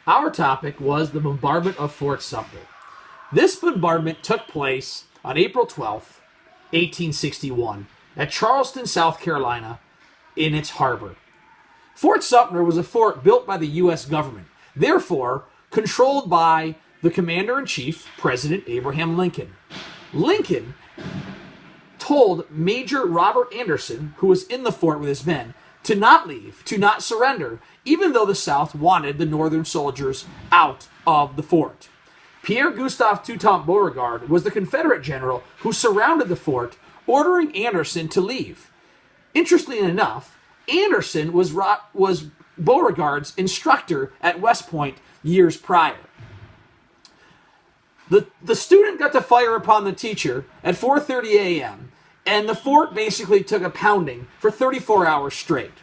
Our topic was the bombardment of Fort Sumter. This bombardment took place on April 12th, 1861, at Charleston, South Carolina, in its harbor. Fort Sumter was a fort built by the U.S. government, therefore controlled by the Commander-in-Chief, President Abraham Lincoln. Lincoln told Major Robert Anderson, who was in the fort with his men, to not leave, to not surrender, even though the South wanted the Northern soldiers out of the fort. Pierre Gustave Toutant Beauregard was the Confederate general who surrounded the fort, ordering Anderson to leave. Interestingly enough, Anderson was Beauregard's instructor at West Point years prior. The student got to fire upon the teacher at 4:30 a.m., and the fort basically took a pounding for 34 hours straight.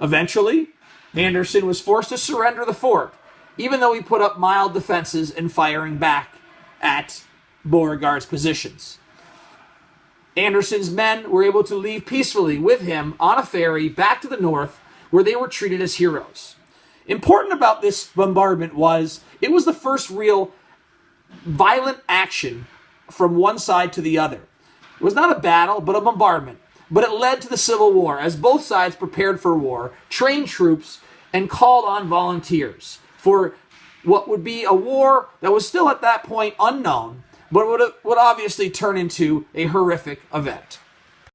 Eventually, Anderson was forced to surrender the fort, even though he put up mild defenses and firing back at Beauregard's positions. Anderson's men were able to leave peacefully with him on a ferry back to the north, where they were treated as heroes. Important about this bombardment was it was the first real violent action from one side to the other. It was not a battle, but a bombardment. But it led to the Civil War, as both sides prepared for war, trained troops, and called on volunteers for what would be a war that was still at that point unknown, but would obviously turn into a horrific event.